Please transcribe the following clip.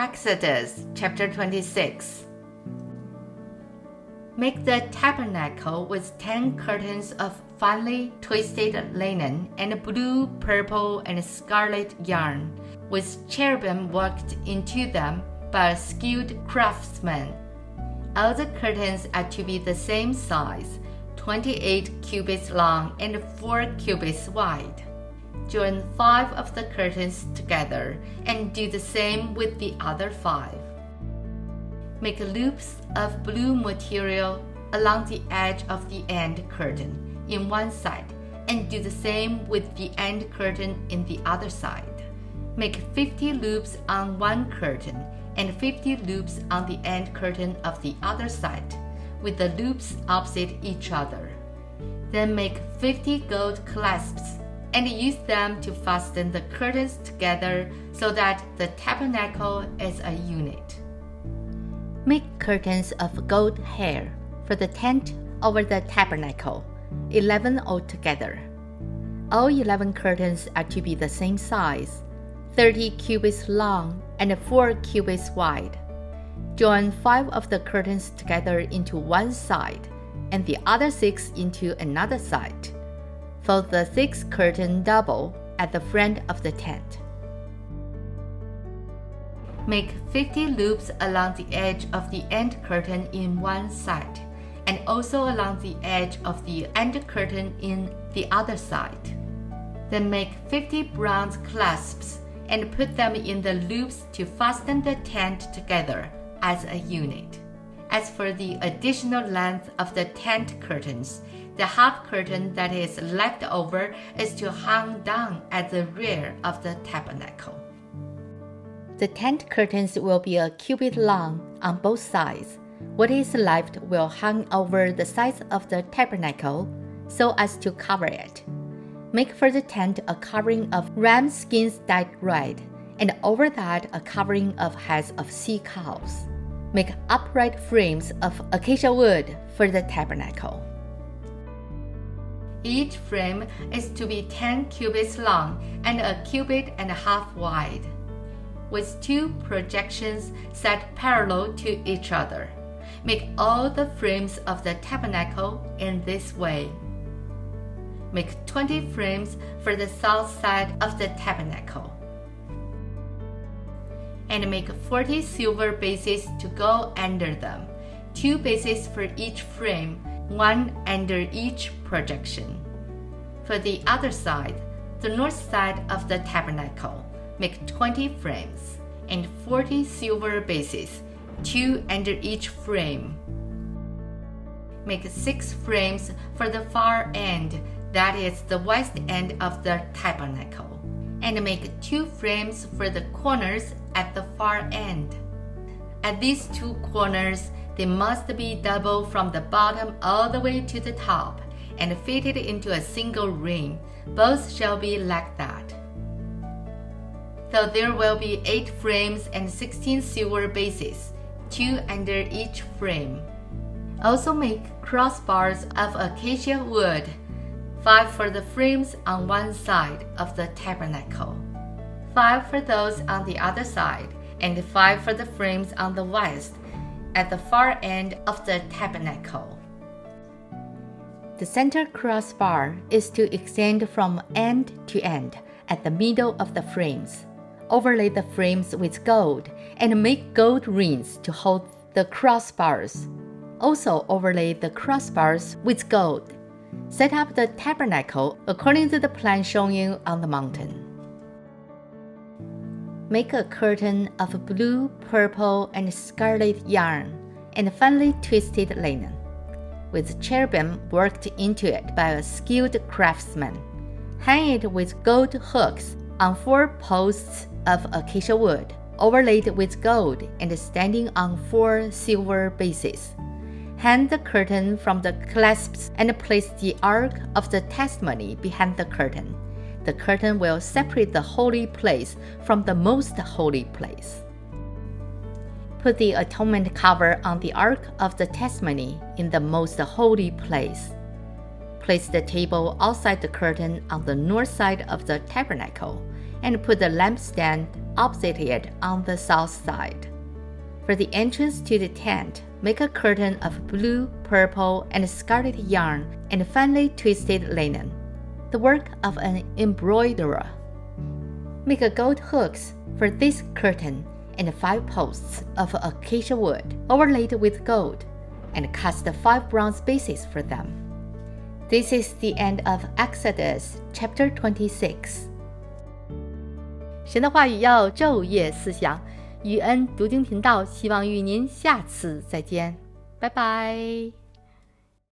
Exodus chapter 26. Make the tabernacle with 10 curtains of finely twisted linen and blue, purple, and scarlet yarn, with cherubim worked into them by a skilled craftsman. All the curtains are to be the same size, 28 cubits long and 4 cubits wide. Join 5 of the curtains together and do the same with the other 5. Make loops of blue material along the edge of the end curtain in one side and do the same with the end curtain in the other side. Make 50 loops on one curtain and 50 loops on the end curtain of the other side, with the loops opposite each other. Then make 50 gold clasps and use them to fasten the curtains together so that the tabernacle is a unit. Make curtains of gold hair for the tent over the tabernacle, 11 altogether. All 11 curtains are to be the same size, 30 cubits long and 4 cubits wide. Join 5 of the curtains together into one side and the other 6 into another side. Fold the 6th curtain double at the front of the tent. Make 50 loops along the edge of the end curtain in one side, and also along the edge of the end curtain in the other side. Then make 50 bronze clasps and put them in the loops to fasten the tent together as a unit. As for the additional length of the tent curtains, the half curtain that is left over is to hang down at the rear of the tabernacle. The tent curtains will be a cubit long on both sides. What is left will hang over the sides of the tabernacle so as to cover it. Make for the tent a covering of ram skins dyed red, and over that a covering of heads of sea cows. Make upright frames of acacia wood for the tabernacle. Each frame is to be 10 cubits long and a cubit and a half wide, with 2 projections set parallel to each other. Make all the frames of the tabernacle in this way. Make 20 frames for the south side of the tabernacle. And make 40 silver bases to go under them, 2 bases for each frame, 1 under each projection. For the other side, the north side of the tabernacle, make 20 frames, and 40 silver bases, 2 under each frame. Make 6 frames for the far end, that is the west end of the tabernacle, and make 2 frames for the corners at the far end. At these 2 corners, they must be double from the bottom all the way to the top and fitted into a single ring. Both shall be like that. So there will be 8 frames and 16 silver bases, 2 under each frame. Also make crossbars of acacia wood, 5 for the frames on one side of the tabernacle, 5 for those on the other side, and 5 for the frames on the west, at the far end of the tabernacle. The center crossbar is to extend from end to end at the middle of the frames. Overlay the frames with gold and make gold rings to hold the crossbars. Also overlay the crossbars with gold. Set up the tabernacle according to the plan shown you on the mountain. Make a curtain of blue, purple, and scarlet yarn and finely twisted linen, with cherubim worked into it by a skilled craftsman. Hang it with gold hooks on 4 posts of acacia wood, overlaid with gold and standing on 4 silver bases. Hang the curtain from the clasps and place the ark of the testimony behind the curtain. The curtain will separate the holy place from the most holy place. Put the atonement cover on the ark of the testimony in the most holy place. Place the table outside the curtain on the north side of the tabernacle and put the lampstand opposite it on the south side. For the entrance to the tent, make a curtain of blue, purple, and scarlet yarn and finely twisted linen, the work of an embroiderer. Make gold hooks for this curtain and 5 posts of acacia wood overlaid with gold, and cast 5 bronze bases for them. This is the end of Exodus chapter 26. 神的话语要昼夜思想，雨恩读经频道希望与您下次再见，拜拜。